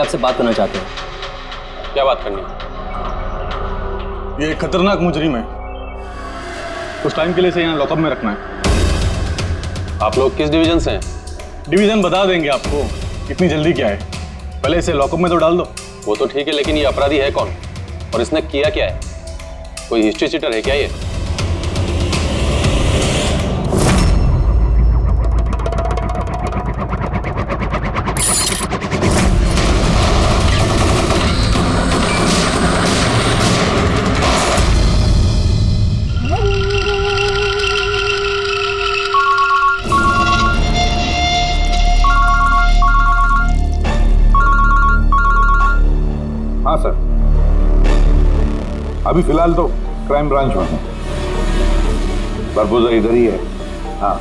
आपसे बात करना चाहते हैं। क्या बात करनी? ये एक खतरनाक मुजरिम है, कुछ टाइम के लिए इसे यहाँ लॉकअप में रखना है। आप लोग किस डिवीजन से हैं? डिवीजन बता देंगे आपको, इतनी जल्दी क्या है, पहले इसे लॉकअप में तो डाल दो। वो तो ठीक है, लेकिन ये अपराधी है कौन और इसने किया क्या है? कोई हिस्ट्री चीटर है क्या ये? हाँ सर, अभी फिलहाल तो क्राइम ब्रांच में हूँ। प्रपोजर इधर ही है। हाँ,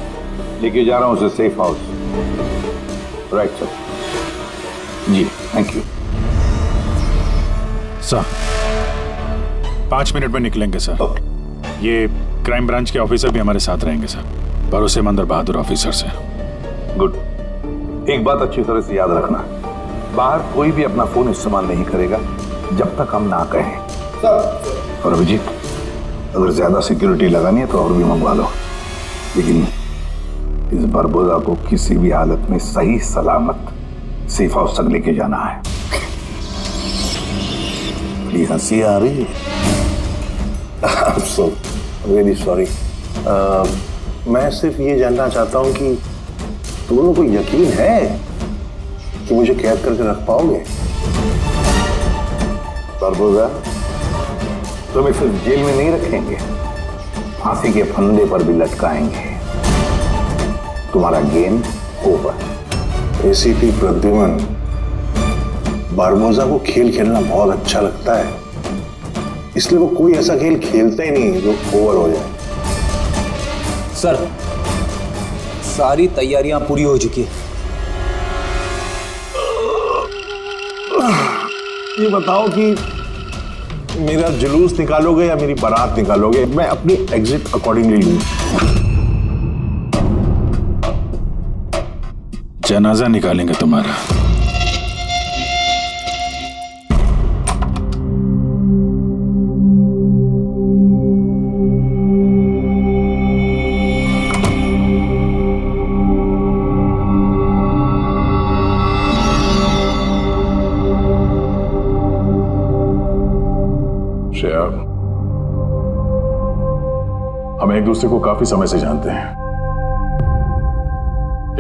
लेके जा रहा हूँ उसे सेफ हाउस। Right sir. जी थैंक यू सर। 5 मिनट में निकलेंगे सर। ये क्राइम ब्रांच के ऑफिसर भी हमारे साथ रहेंगे सर, भरोसेमंद और बहादुर ऑफिसर से। गुड। एक बात अच्छी तरह से याद रखना, बाहर कोई भी अपना फोन इस्तेमाल नहीं करेगा जब तक हम ना कहें। और अभिजीत, अगर ज्यादा सिक्योरिटी लगानी है तो और भी मंगवा लो, लेकिन इस बरबोजा को किसी भी हालत में सही सलामत सेफ हाउस तक लेके जाना है। बड़ी हंसी आ रही है। So very sorry. मैं सिर्फ ये जानना चाहता हूँ कि तुम लोगों को यकीन है कि मुझे कैद करके रख पाओगे? बरबोजा, तुम्हें सिर्फ जेल में नहीं रखेंगे, फांसी के फंदे पर भी लटकाएंगे। तुम्हारा game over. ACP Pradyuman, Barbosa को खेल खेलना बहुत अच्छा लगता है, इसलिए वो कोई ऐसा खेल खेलता ही नहीं जो ओवर हो जाए। सर, सारी तैयारियां पूरी हो चुकी है। ये बताओ कि मेरा जुलूस निकालोगे या मेरी बारात निकालोगे? मैं अपनी एग्जिट अकॉर्डिंगली लूं। जनाजा निकालेंगे तुम्हारा। श्रेया, हम एक दूसरे को काफी समय से जानते हैं,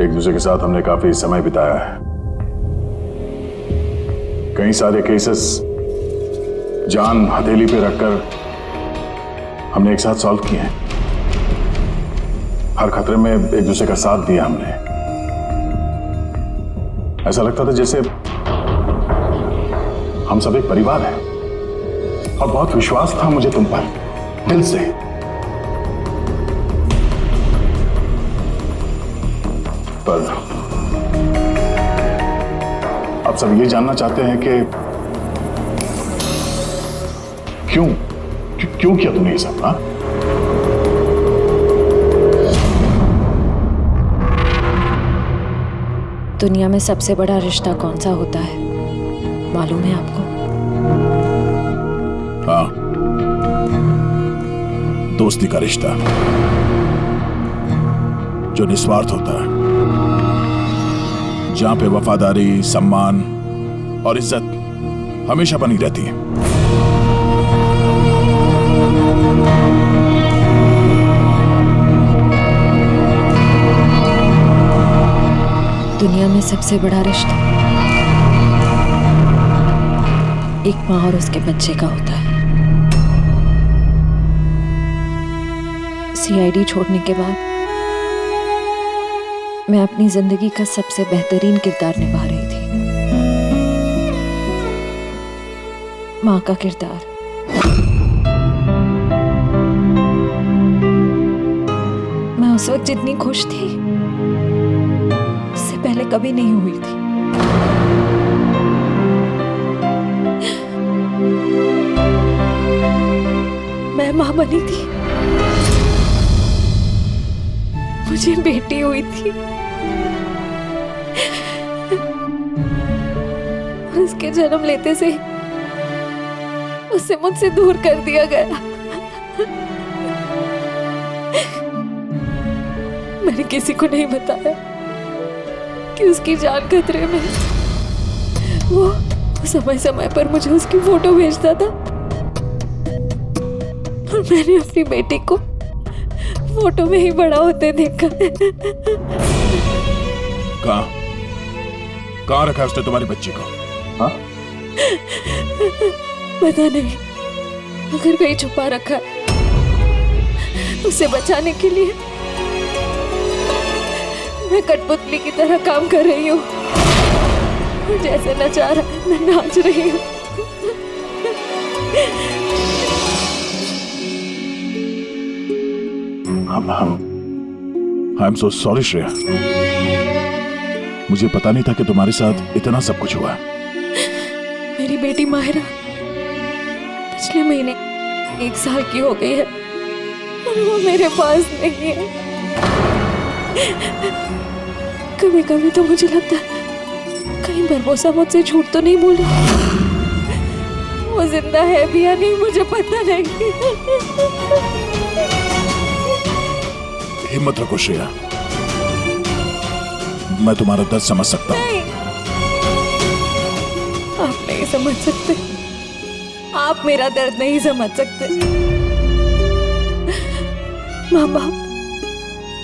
एक दूसरे के साथ हमने काफी समय बिताया है। कई सारे केसेस जान हथेली पे रखकर हमने एक साथ सॉल्व किए हैं। हर खतरे में एक दूसरे का साथ दिया हमने। ऐसा लगता था जैसे हम सब एक परिवार हैं, और बहुत विश्वास था मुझे तुम पर, दिल से। पर अब सब ये जानना चाहते हैं कि क्यों किया तुमने ये सब? हाँ, दुनिया में सबसे बड़ा रिश्ता कौन सा होता है मालूम है आपको? हाँ, दोस्ती का रिश्ता, जो निस्वार्थ होता है, जहां पे वफादारी, सम्मान और इज्जत हमेशा बनी रहती है। दुनिया में सबसे बड़ा रिश्ता एक माँ और उसके बच्चे का होता है। सीआईडी छोड़ने के बाद मैं अपनी जिंदगी का सबसे बेहतरीन किरदार निभा रही थी, माँ का किरदार। मैं उस वक्त जितनी खुश थी उससे पहले कभी नहीं हुई थी। मैं माँ बनी थी, मुझे बेटी हुई थी, और उस के जन्म लेते से उसे मुझसे दूर कर दिया गया। मैंने किसी को नहीं बताया कि उसकी जान खतरे में है। वो समय समय पर मुझे उसकी फोटो भेजता था और मैंने अपनी बेटी को फोटो में ही बड़ा होते देखा। कहाँ रखा उसने तुम्हारी बच्ची को? हाँ? पता नहीं, अगर कहीं छुपा रखा है उसे बचाने के लिए मैं कठपुतली की तरह काम कर रही हूँ। जैसे नचा रहा है मैं नाच रही हूँ। I am so sorry Shreya, मुझे पता नहीं था कि तुम्हारे साथ इतना सब कुछ हुआ। मेरी बेटी माहिरा पिछले महीने 1 साल की हो गई है और वो मेरे पास नहीं है। कभी कभी तो मुझे लगता है कहीं बरबोसा मुझसे झूठ तो नहीं बोली। वो जिंदा है भी या नहीं मुझे पता नहीं। हिम्मत रखो श्रेया, मैं तुम्हारा दर्द समझ सकता हूँ। नहीं, आप नहीं समझ सकते, आप मेरा दर्द नहीं समझ सकते। माँ बाप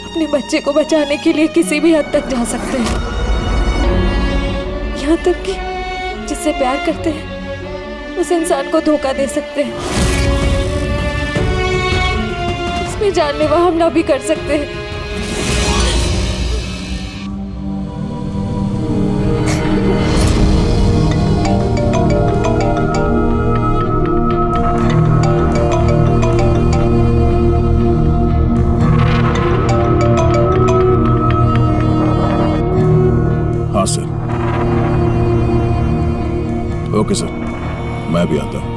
अपने बच्चे को बचाने के लिए किसी भी हद तक जा सकते हैं, यहाँ तक कि जिससे प्यार करते हैं उस इंसान को धोखा दे सकते हैं। इसमें जानलेवा हमला भी कर सकते हैं। हाँ सर। ओके सर, मैं भी आता हूँ।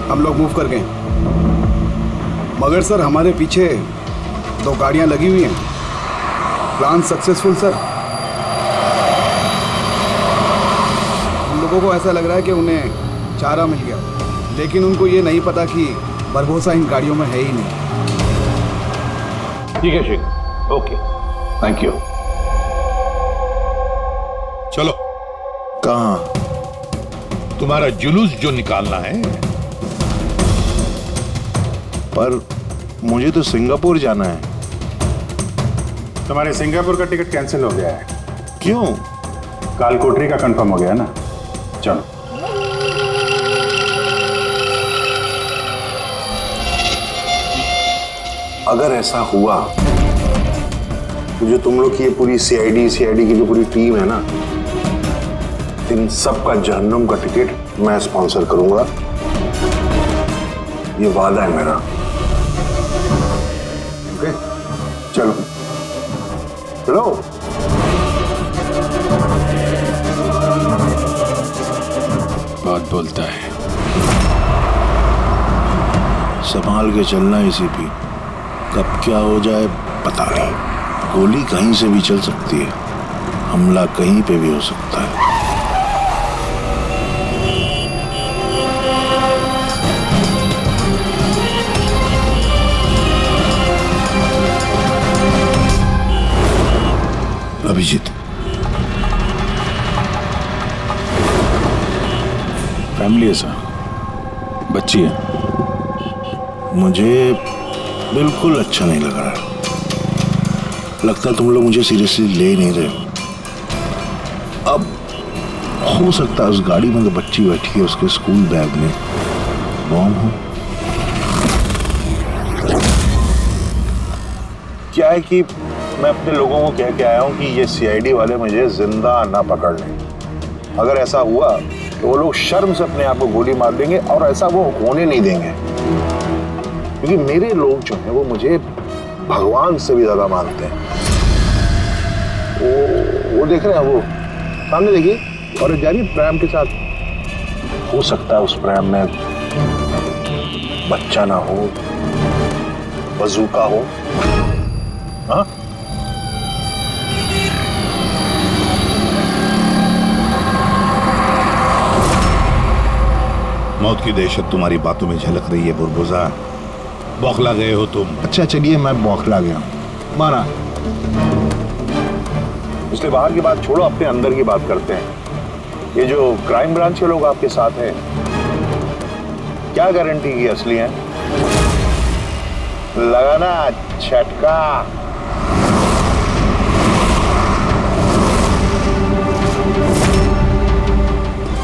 हम लोग मूव कर गए, मगर सर हमारे पीछे 2 गाड़ियां लगी हुई हैं। Plan successful sir. हम लोगों को ऐसा लग रहा है कि उन्हें चारा मिल गया, लेकिन उनको ये नहीं पता कि बरबोसा इन गाड़ियों में है ही नहीं। ठीक है शेख, ओके, थैंक यू। चलो। कहाँ? तुम्हारा जुलूस जो निकालना है। पर मुझे तो सिंगापुर जाना है। तुम्हारे सिंगापुर का टिकट कैंसिल हो गया है। क्यों? कालकोटरी का कंफर्म हो गया ना। चलो। अगर ऐसा हुआ तो जो तुम लोग की ये पूरी सीआईडी की जो पूरी टीम है ना, इन सब का जहन्नुम का टिकट मैं स्पॉन्सर करूंगा। ये वादा है मेरा। ओके, चलो चलो। बहुत बोलता है। संभाल के चलना एसीपी, कब क्या हो जाए पता नहीं। गोली कहीं से भी चल सकती है, हमला कहीं पे भी हो सकता है। अभिजीत, फैमिली है सर, बच्ची है। मुझे बिल्कुल अच्छा नहीं लग रहा। लगता है तुम लोग मुझे सीरियसली ले नहीं रहे हो। अब हो सकता है उस गाड़ी में जो बच्ची बैठी है उसके स्कूल बैग में बॉम्ब हो। क्या है कि मैं अपने लोगों को कह के आया हूं कि ये सीआईडी वाले मुझे जिंदा ना पकड़ लें। अगर ऐसा हुआ तो वो लोग शर्म से अपने आप को गोली मार देंगे और ऐसा वो होने नहीं देंगे, क्योंकि मेरे लोग जो हैं वो मुझे भगवान से भी ज्यादा मानते हैं। वो देख रहे हैं, वो सामने देखिए, और जा रही प्रेम के साथ। हो सकता है उस प्रेम में बच्चा ना हो, बजूका हो। हाँ, मौत की दहशत तुम्हारी बातों में झलक रही है बुरबुजा। बौखला गए हो तुम। अच्छा चलिए, मैं बौखला गया हूं, माना। इसलिए बाहर की बात छोड़ो, अपने अंदर की बात करते हैं। ये जो क्राइम ब्रांच के लोग आपके साथ हैं, क्या गारंटी की असली है? लगाना झटका।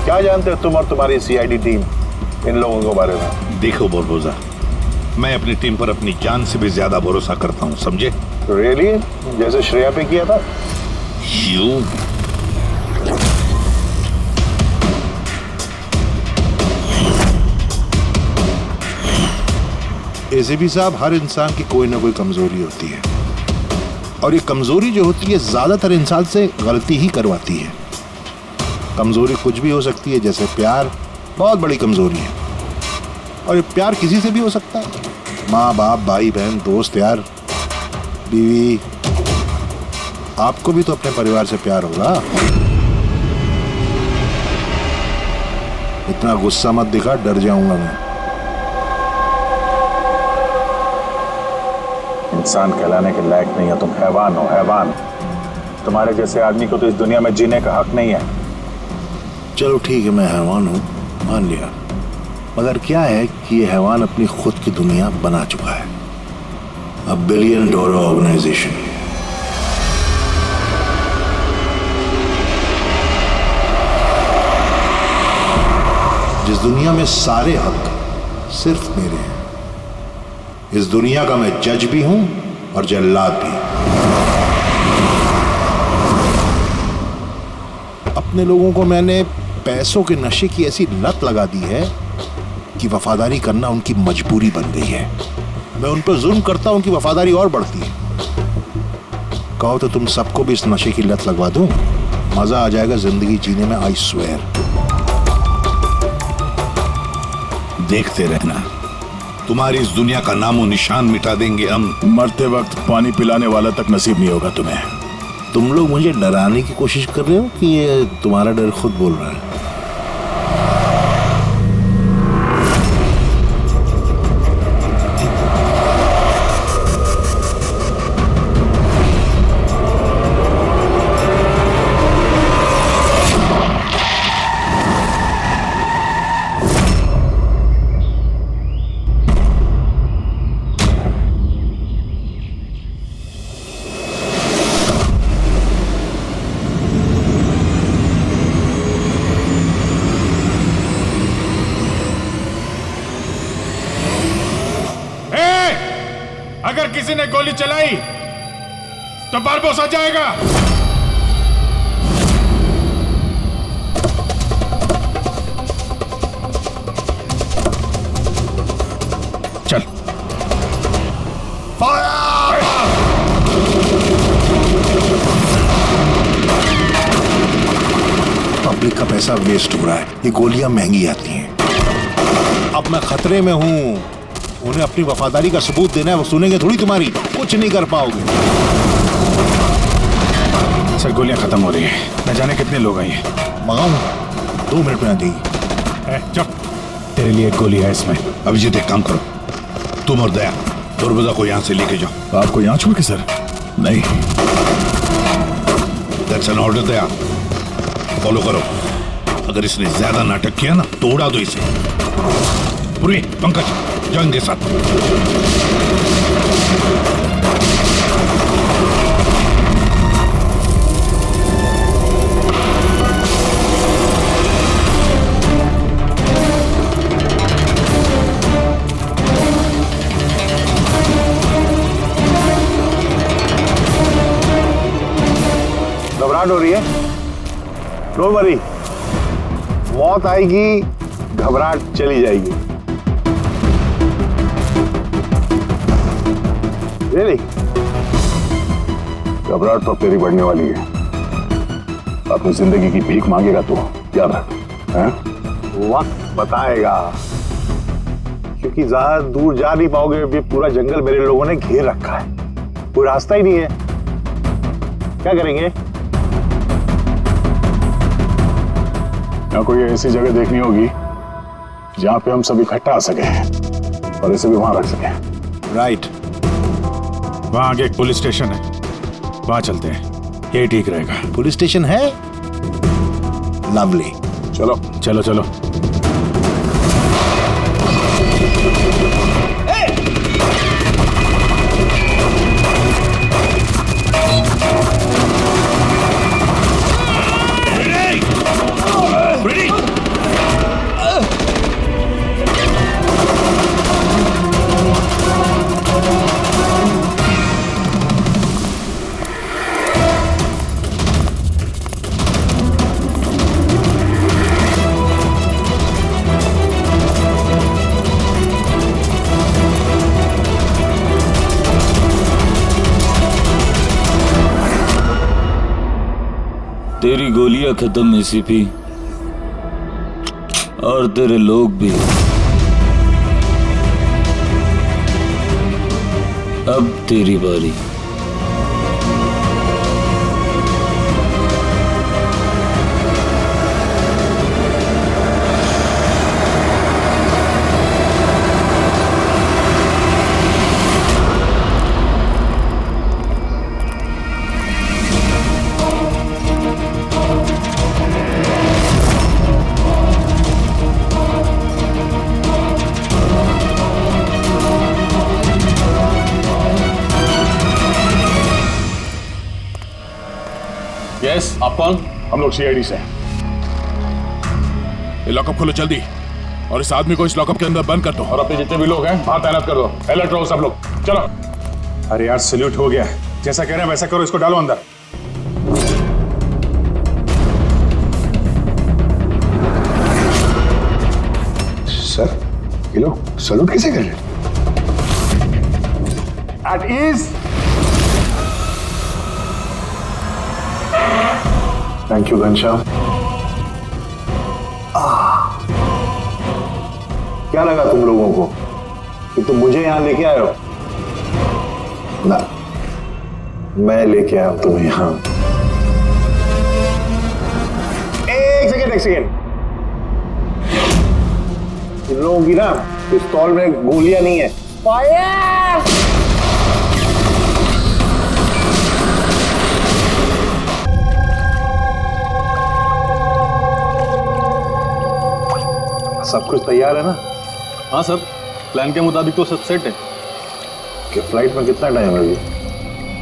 क्या जानते हो तुम और तुम्हारी सीआईडी टीम इन लोगों के बारे में? देखो बुरबुजा, मैं अपनी टीम पर अपनी जान से भी ज्यादा भरोसा करता हूं, समझे? रियली? जैसे श्रेया पे किया था? यू एसीपी साहब, हर इंसान की कोई ना कोई कमजोरी होती है, और ये कमजोरी जो होती है ज्यादातर इंसान से गलती ही करवाती है। कमजोरी कुछ भी हो सकती है, जैसे प्यार बहुत बड़ी कमजोरी है, और ये प्यार किसी से भी हो सकता है। माँ बाप, भाई बहन, दोस्त, यार, बीवी। आपको भी तो अपने परिवार से प्यार होगा। इतना गुस्सा मत दिखा, डर जाऊंगा मैं। इंसान कहलाने के लायक नहीं है तुम, हैवान हो, हैवान। तुम्हारे जैसे आदमी को तो इस दुनिया में जीने का हक नहीं है। चलो ठीक है, मैं हैवान हूं, मान लिया। मगर क्या है कि ये हैवान अपनी खुद की दुनिया बना चुका है, $1 बिलियन ऑर्गेनाइजेशन। जिस दुनिया में सारे हक सिर्फ मेरे हैं। इस दुनिया का मैं जज भी हूं और जल्लाद भी। अपने लोगों को मैंने पैसों के नशे की ऐसी लत लगा दी है कि वफादारी करना उनकी मजबूरी बन गई है। मैं उन पर जुल्म करता हूं, उनकी वफादारी और बढ़ती है। कहो तो तुम सबको भी इस नशे की लत लगवा दूं, मजा आ जाएगा जिंदगी जीने में, आई स्वेयर। देखते रहना, तुम्हारी इस दुनिया का नामो निशान मिटा देंगे हम। मरते वक्त पानी पिलाने वाला तक नसीब नहीं होगा तुम्हें। तुम लोग मुझे डराने की कोशिश कर रहे हो कि ये तुम्हारा डर खुद बोल रहा है? अगर किसी ने गोली चलाई तो बारबोस आ जाएगा। चल। पब्लिक का पैसा वेस्ट हो रहा है, ये गोलियां महंगी आती हैं। अब मैं खतरे में हूं, उन्हें अपनी वफादारी का सबूत देना है, वो सुनेंगे थोड़ी तुम्हारी, कुछ नहीं कर पाओगे। सर गोलियां खत्म हो रही हैं, न जाने कितने लोग आए हैं। मंगाऊं? 2 मिनट में आ जाएगी। चुप, तेरे लिए एक गोली है इसमें। अभिजीत एक काम करो, तुम और दया बुरबुजा को यहाँ से लेके जाओ। आपको यहाँ छोड़ के सर? नहीं, एन ऑर्डर दया, फॉलो करो। अगर इसने ज्यादा नाटक किया ना तो उड़ा दो इसे। पूरी पंकज जाओ इनके साथ। घबराहट हो रही है? डोंट वरी, मौत आएगी, घबराहट चली जाएगी। रियली? घबराहट तो तेरी बढ़ने वाली है। अपनी जिंदगी की भीख मांगेगा तू, याद रख। हैं? वक्त बताएगा, क्योंकि ज्यादा दूर जा नहीं पाओगे। अभी पूरा जंगल मेरे लोगों ने घेर रखा है, कोई रास्ता ही नहीं है। क्या करेंगे? या कोई ऐसी जगह देखनी होगी जहां पे हम सब इकट्ठा आ सके और इसे भी वहां रख सके। राइट, वहां आगे एक पुलिस स्टेशन है, वहां चलते हैं, ये ठीक रहेगा। पुलिस स्टेशन है? लवली। चलो चलो चलो। तेरी गोलियां खत्म एसीपी, और तेरे लोग भी। अब तेरी बारी। यस, आप कौन? हम लोग सीआईडी से हैं। ये लॉकअप खोलो जल्दी, और इस आदमी को इस लॉकअप के अंदर बंद कर दो। और अपने जितने भी लोग हैं वहां तैनात कर दो। अलर्ट रहो सब लोग। चलो। अरे यार, सैल्यूट हो गया, जैसा कह रहे हैं वैसा करो, इसको डालो अंदर। सर, ये लोग सैल्यूट कैसे कर रहे हैं? At ease. Thank you Ghanshyam. क्या लगा तुम लोगों को कि तुम मुझे यहां लेके आए हो? ना, मैं लेके आया हूं तुम्हें यहां। एक सेकेंड। इन लोगों की ना पिस्तौल में गोलियां नहीं है। फायर! सब कुछ तैयार है ना? हाँ सर, प्लान के मुताबिक तो सब सेट है। कि फ्लाइट में कितना टाइम है अभी?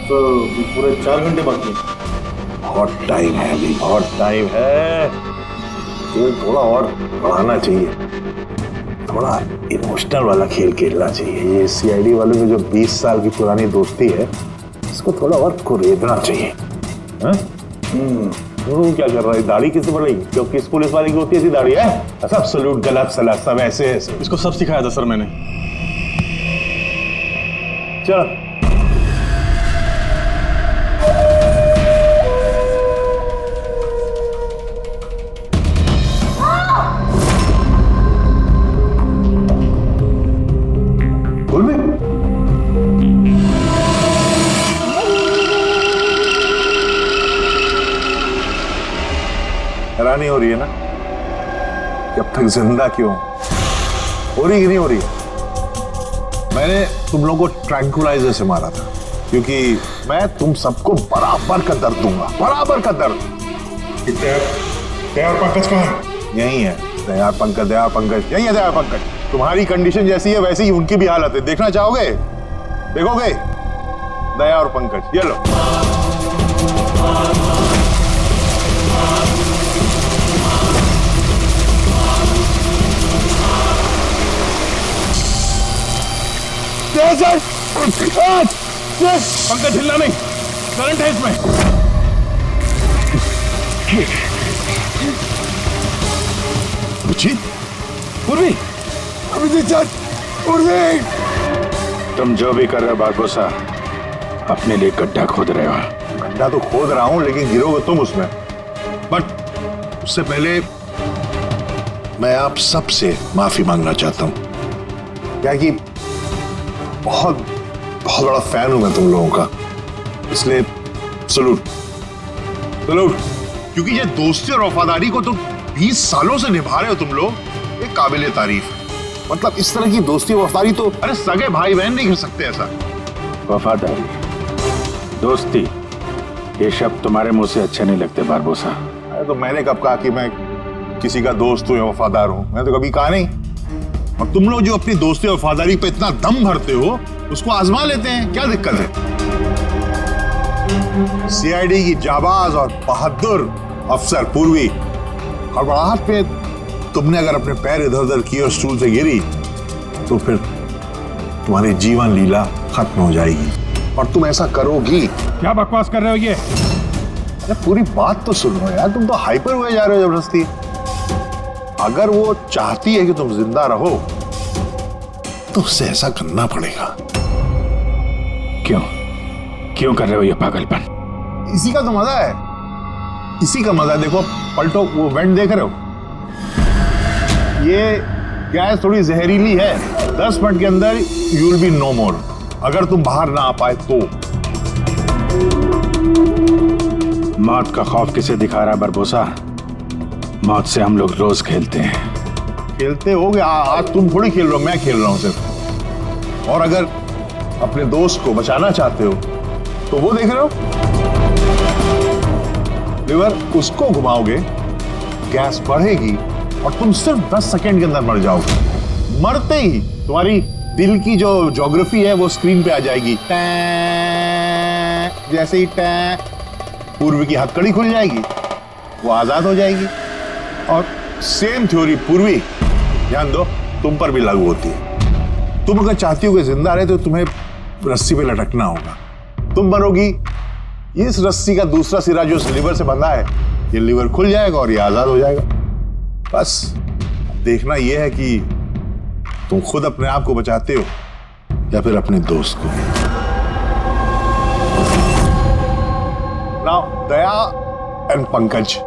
तो पूरे 4 घंटे बाकी हैं। बहुत टाइम है अभी, बहुत टाइम है। तो थोड़ा और बढ़ाना चाहिए, थोड़ा इमोशनल वाला खेल खेलना चाहिए। ये सीआईडी वालों की जो 20 साल की पुरानी दोस्ती है, इसको थोड़ा और कुरेदना चाहिए। तू क्या कर रहा है? दाढ़ी किससे बढ़ेगी? क्योंकि इस पुलिस वाले की होती है ऐसी दाढ़ी है? सब सलूट, गलत सलत, सब ऐसे ऐसे। इसको सब सिखाया था सर मैंने। चल। बोल भी। हैरानी हो रही है ना कि अब तक जिंदा क्यों? हो रही कि नहीं हो रही? मैंने तुम लोगों को ट्रैंकुलाइजर से मारा था, क्योंकि मैं तुम सबको बराबर का दर्द दूंगा, बराबर का दर्द। दया और पंकज कहाँ है? यही है दया पंकज, दया पंकज यही है। दया पंकज, तुम्हारी कंडीशन जैसी है वैसी ही उनकी भी हालत है। देखना चाहोगे? देखोगे? दया और पंकज, ये लो। पंकज हिलना नहीं, करंट है इसमें। पूर्वी, तुम जो भी कर रहे हो बारबोसा, अपने लिए गड्ढा खोद रहे हो। गड्ढा तो खोद रहा हूं, लेकिन गिरोगे तुम उसमें। बट उससे पहले मैं आप सबसे माफी मांगना चाहता हूं, क्या कि बहुत बहुत बड़ा फैन हूं मैं तुम लोगों का, इसलिए सलूट सलूट। क्योंकि ये दोस्ती और वफादारी को तो 20 सालों से निभा रहे हो तुम लोग, ये काबिले तारीफ है। मतलब इस तरह की दोस्ती और वफादारी तो अरे सगे भाई बहन नहीं कर सकते ऐसा। वफादारी, दोस्ती, ये शब्द तुम्हारे मुंह से अच्छे नहीं लगते बारबोसा। अरे तो मैंने कब कहा कि मैं किसी का दोस्त हूं या वफादार हूं? मैंने तो कभी कहा नहीं। और तुम लोग जो अपनी दोस्ती और वफादारी पे इतना दम भरते हो, उसको आजमा लेते हैं, क्या दिक्कत है? सीआईडी की जाबाज और बहादुर अफसर पूर्वी, हड़बड़ाहट पे तुमने अगर अपने पैर इधर उधर किए और स्टूल से गिरी तो फिर तुम्हारी जीवन लीला खत्म हो जाएगी, और तुम ऐसा करोगी। क्या बकवास कर रहे हो ये? अरे पूरी बात तो सुनो यार, तुम तो हाइपर हुए जा रहे हो जबरदस्ती। अगर वो चाहती है कि तुम जिंदा रहो तो उससे ऐसा करना पड़ेगा। क्यों क्यों कर रहे हो ये पागलपन? इसी का तो मजा है, इसी का मजा है। देखो पलटो, वो वेंट देख रहे हो? ये गैस थोड़ी जहरीली है, 10 मिनट के अंदर यू विल बी नो मोर। अगर तुम बाहर ना आ पाए तो। मौत का खौफ किसे दिखा रहा है बरबोसा? मौत से हम लोग रोज खेलते हैं। खेलते होगे, आज तुम थोड़ी खेल रहे हो, मैं खेल रहा हूं सिर्फ। और अगर अपने दोस्त को बचाना चाहते हो तो वो देख रहे हो, लिवर उसको घुमाओगे, गैस बढ़ेगी और तुम सिर्फ 10 सेकंड के अंदर मर जाओगे। मरते ही तुम्हारी दिल की जो ज्योग्राफी है वो स्क्रीन पे आ जाएगी। जैसे ही पूर्वी की हथकड़ी खुल जाएगी, वो आजाद हो जाएगी। और सेम थ्योरी पूर्वी, ध्यान दो, तुम पर भी लागू होती है। तुम अगर चाहती हो कि जिंदा रहे तो तुम्हें रस्सी पे लटकना होगा। तुम मरोगी, इस रस्सी का दूसरा सिरा जो लीवर से बंधा है, ये लीवर खुल जाएगा और ये आजाद हो जाएगा। बस देखना यह है कि तुम खुद अपने आप को बचाते हो या फिर अपने दोस्त को। नाउ दया एंड पंकज,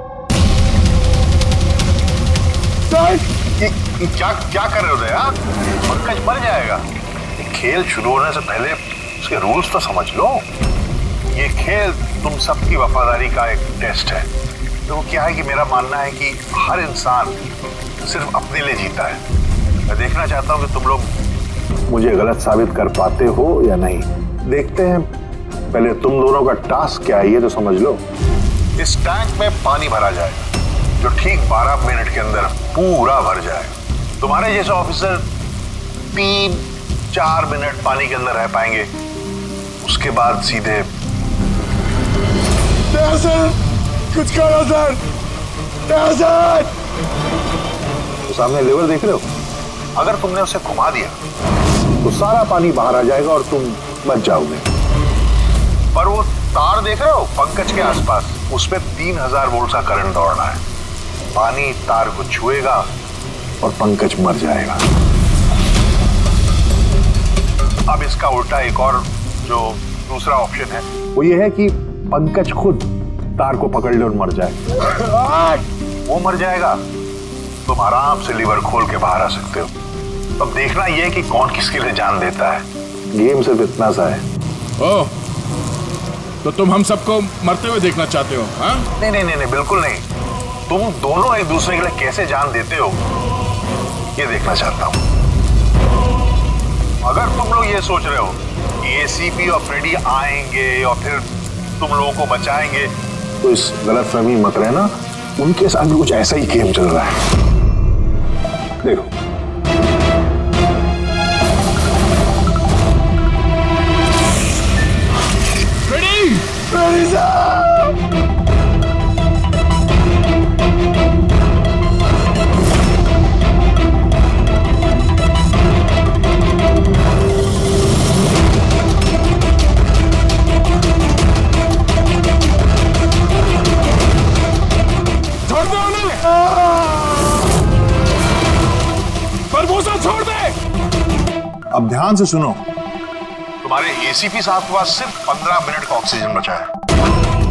क्या कर रहे हो दया? पंकज मर जाएगा। खेल शुरू होने से पहले उसके रूल्स तो समझ लो। ये खेल तुम सबकी वफादारी का एक टेस्ट है। तो क्या है कि मेरा मानना है कि हर इंसान सिर्फ अपने लिए जीता है। मैं देखना चाहता हूं कि तुम लोग मुझे गलत साबित कर पाते हो या नहीं। देखते हैं, पहले तुम दोनों का टास्क क्या है ये तो समझ लो। इस टैंक में पानी भरा जाएगा जो ठीक 12 मिनट के अंदर पूरा भर जाएगा। तुम्हारे जैसे ऑफिसर 3-4 मिनट पानी के अंदर रह पाएंगे, उसके बाद सीधे सर, कुछ करो सर, सर। तो सामने लेवर देख रहे हो? अगर तुमने उसे घुमा दिया तो सारा पानी बाहर आ जाएगा और तुम बच जाओगे। पर वो तार देख रहे हो पंकज के आसपास, उसमें 3000 वोल्ट का करंट दौड़ना है। पानी तार को छुएगा और पंकज मर जाएगा। अब इसका उल्टा एक और जो दूसरा ऑप्शन है वो ये है कि पंकज खुद तार को पकड़ ले और मर जाए। वो मर जाएगा, तुम आराम से लीवर खोल के बाहर आ सकते हो। अब देखना यह कि कौन किसके लिए जान देता है। गेम सिर्फ इतना सा है। ओह, तो तुम हम सबको मरते हुए देखना चाहते हो? हाँ? नहीं नहीं नहीं, बिल्कुल नहीं। तुम दोनों एक दूसरे के लिए कैसे जान देते हो ये देखना चाहता हूं। अगर तुम लोग ये सोच रहे हो कि एसीपी और फ्रेडी आएंगे और फिर तुम लोगों को बचाएंगे, तो इस गलतफहमी मत रहना, उनके साथ भी कुछ ऐसा ही गेम चल रहा है। देखो फ्रेडी साहब, छोड़ दे। अब ध्यान से सुनो, तुम्हारे एसीपी साहब के पास सिर्फ 15 मिनट का ऑक्सीजन बचा है,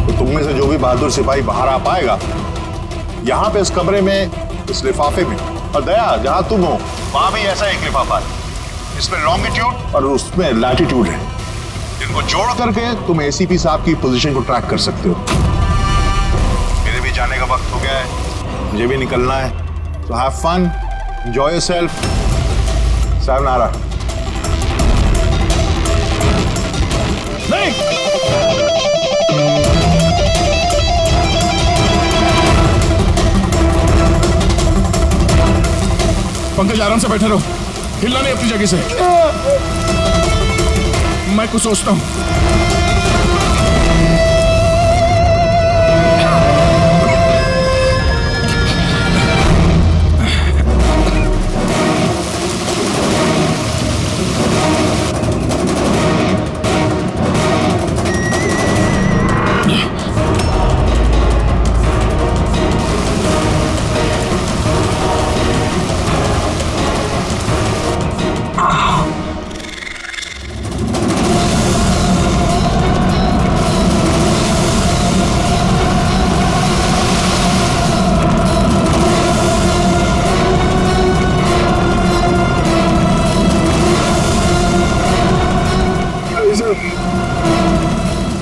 तो तुम में से जो भी बहादुर सिपाही बाहर आ पाएगा, यहां पे इस कमरे में, इस लिफाफे में, और दया जहां तुम हो वहां भी ऐसा एक लिफाफा है, इसमें लॉन्गिट्यूड और उसमें लैटिट्यूड है, इनको जोड़ करके तुम एसीपी साहब की पोजीशन को ट्रैक कर सकते हो। मेरे भी जाने का वक्त हो गया है, मुझे भी निकलना है, तो हैव फन, एंजॉय योरसेल्फ। साहब नारा नहीं, पंकज आराम से बैठे रहो, हिलना नहीं अपनी जगह से। मैं कुछ सोचता हूं।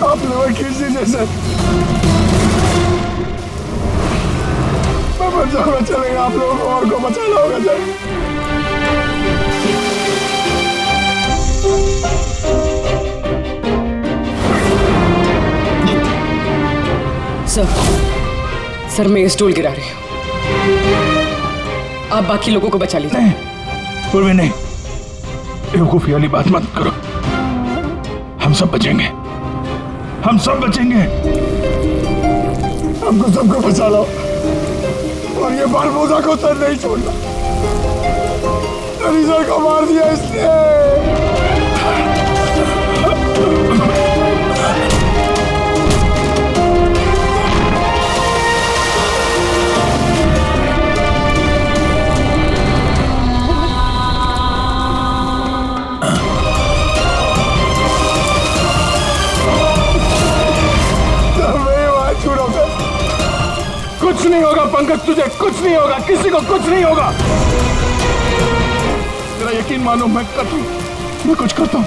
आप लोग खींच दीजिए सर, मैं बचाना चलेगा, आप लोगों को और को बचाना होगा सर। सर मैं ये स्टूल गिरा रही हूँ, आप बाकी लोगों को बचा लीजिए। नहीं पूर्वी, नहीं, बेवकूफी वाली बात मत करो, हम सब बचेंगे, हम सब बचेंगे। हमको सबको बचा लो और ये बारमूदा को सर नहीं छोड़ना, सर को मार दिया इसने। कुछ नहीं होगा पंकज, तुझे कुछ नहीं होगा, किसी को कुछ नहीं होगा। तेरा यकीन मानो, मैं कुछ करता हूँ।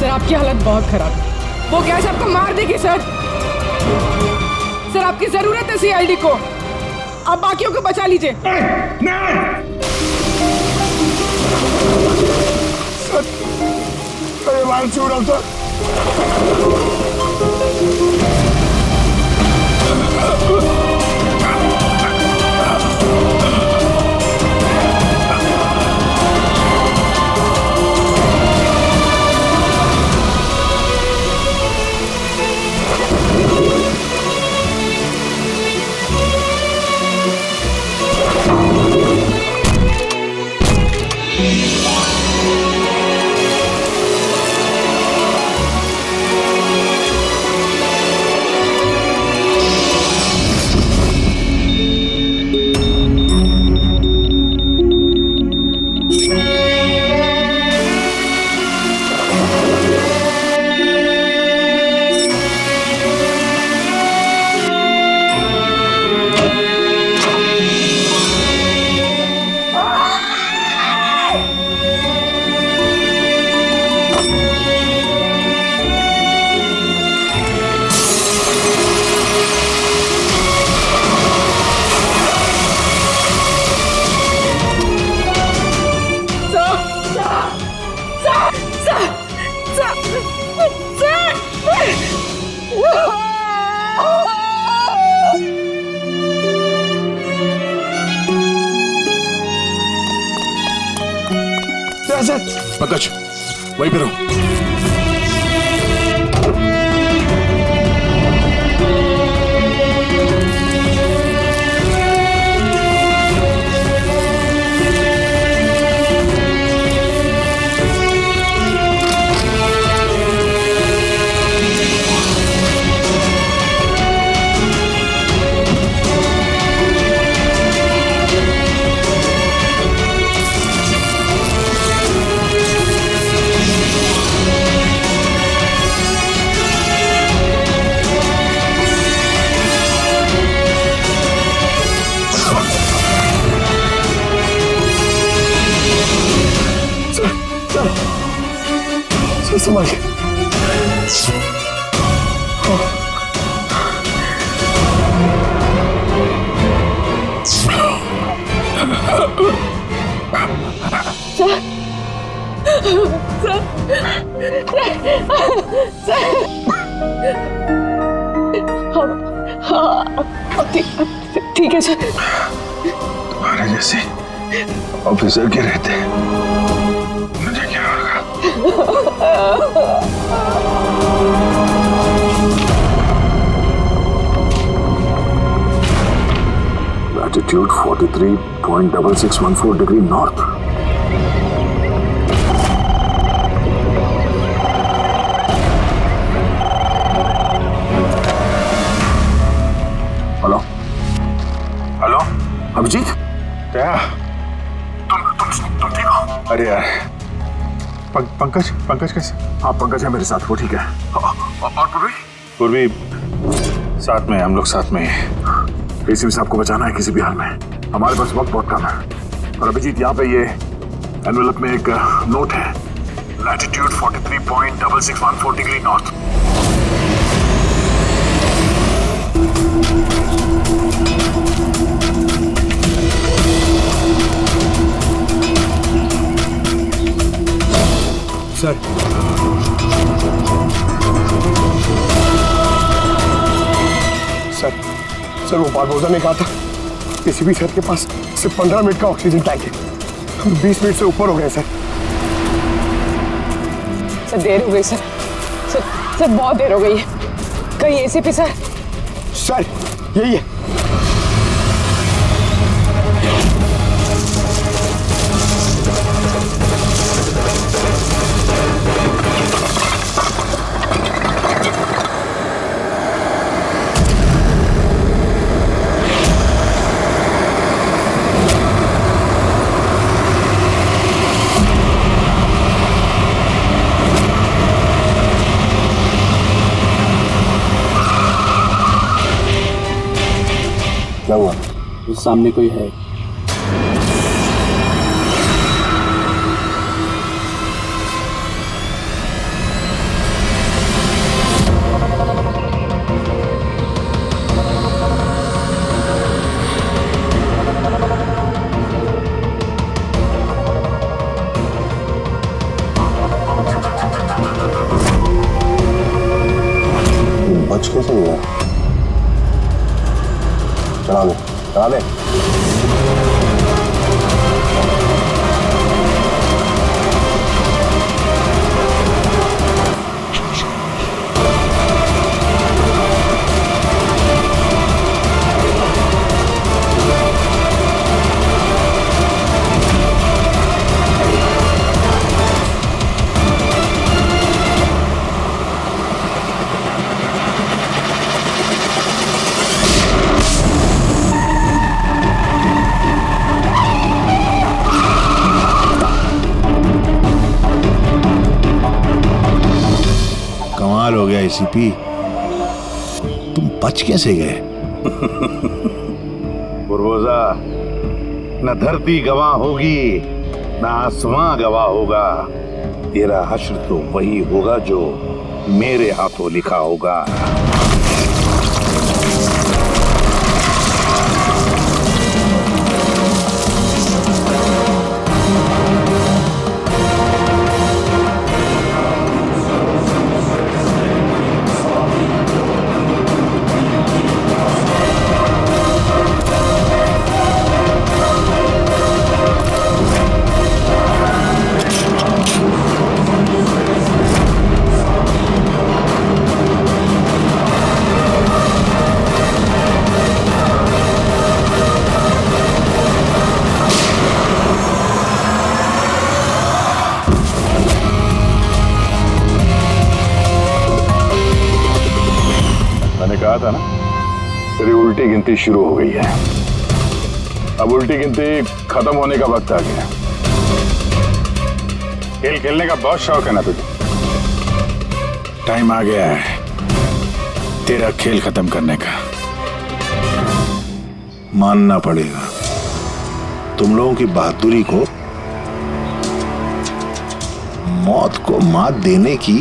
सर आपकी हालत बहुत खराब है, वो गैस आपको मार देगी सर। सर आपकी जरूरत है सीआईडी को, आप बाकियों को बचा लीजिए। सर मार छोड़ा सर। पंकज वहीं पे रहो। संभाल के। ठीक है सर। तुम्हारे जैसे ऑफिसर के रहते मुझे क्या होगा? Latitude 43.6614 degree north. Hello hello Abhijeet, क्या तुम ठीक हो? अरे यार पंकज कैसे? हाँ पंकज है मेरे साथ, वो ठीक है। और पूर्वी साथ में, हम लोग साथ में ही। एसीपी साहब को बचाना है किसी भी हाल में, हमारे पास वक्त बहुत कम है। और अभिजीत यहाँ पे ये एनवेलप में एक नोट है, latitude 43.6614 degree north. Sir sir वो बारबोजा ने कहा था एसीपी सर के पास सिर्फ 15 मिनट का ऑक्सीजन टैंक है, हम 20 मिनट से ऊपर हो गए सर। सर देर हो गई सर बहुत देर हो गई है। कहीं एसीपी सर? सर यही है। क्या हुआ? उस सामने कोई है? बच कैसे गया? चला दे। कमाल हो गया एसीपी, तुम बच कैसे गए? बुरबोजा, न धरती गवाह होगी न आसमां गवाह होगा, तेरा हश्र तो वही होगा जो मेरे हाथों लिखा होगा। था ना, तेरी उल्टी गिनती शुरू हो गई है। अब उल्टी गिनती खत्म होने का वक्त आ गया। खेल खेलने का बहुत शौक है ना तुझे? टाइम आ गया है तेरा खेल खत्म करने का। मानना पड़ेगा, तुम लोगों की बहादुरी को, मौत को मात देने की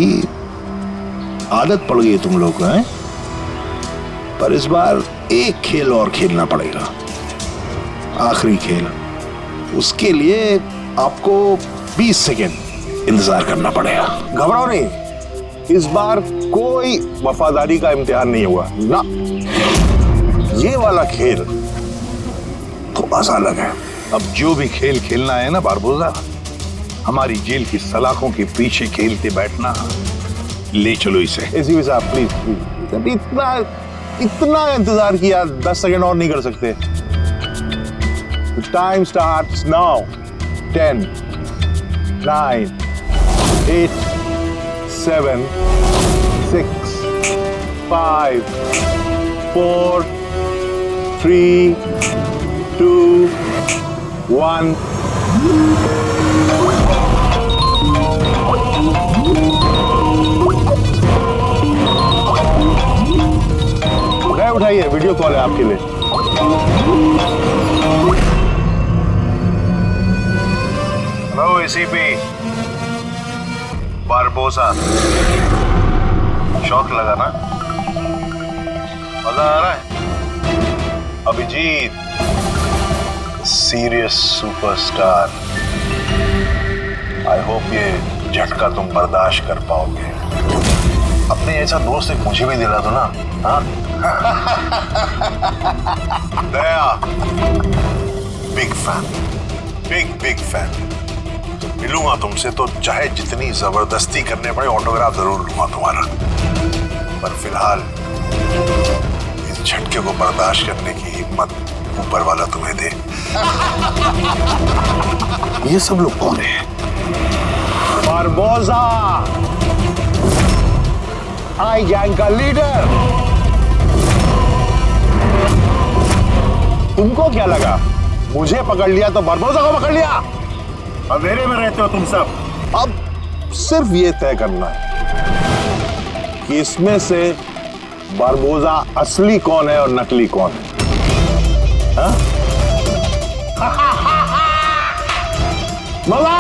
आदत पड़ गई तुम लोग को, हैं? पर इस बार एक खेल और खेलना पड़ेगा, आखिरी खेल। उसके लिए आपको 20 सेकेंड इंतजार करना पड़ेगा। घबराओ नहीं, इस बार कोई वफादारी का इम्तिहान नहीं हुआ ना। ये वाला खेल थोड़ा सा अलग है। अब जो भी खेल खेलना है ना बारबोजा, हमारी जेल की सलाखों के पीछे खेलते बैठना। ले चलो इसे। एसीपी साहब प्लीज प्लीज, अभी इतना इंतजार किया, 10 सेकंड और नहीं कर सकते। Time starts now. 10 9 8 7 6 5 4 3 2 1। उठाइए, वीडियो कॉल है आपके लिए। हेलो एसीपी बारबोसा, शौक लगा ना? मजा आ रहा है? Abhijeet serious superstar, I hope ये झटका तुम बर्दाश्त कर पाओगे। अपने ऐसा दोस्त एक मुझे भी दिला दो ना। हाँ दया, बिग फैन, बिग फैन। मिलूंगा तुमसे तो चाहे जितनी जबरदस्ती करने पड़े, ऑटोग्राफ जरूर लूंगा तुम्हारा। पर फिलहाल इस झटके को बर्दाश्त करने की हिम्मत ऊपर वाला तुम्हें दे। ये सब लोग कौन है? बारबोसा, आई गैंग का लीडर। तुमको क्या लगा मुझे पकड़ लिया तो बारबोसा को पकड़ लिया? अंधेरे में रहते हो तुम सब। अब सिर्फ ये तय करना है कि इसमें से बारबोसा असली कौन है और नकली कौन है। हाँ? मजा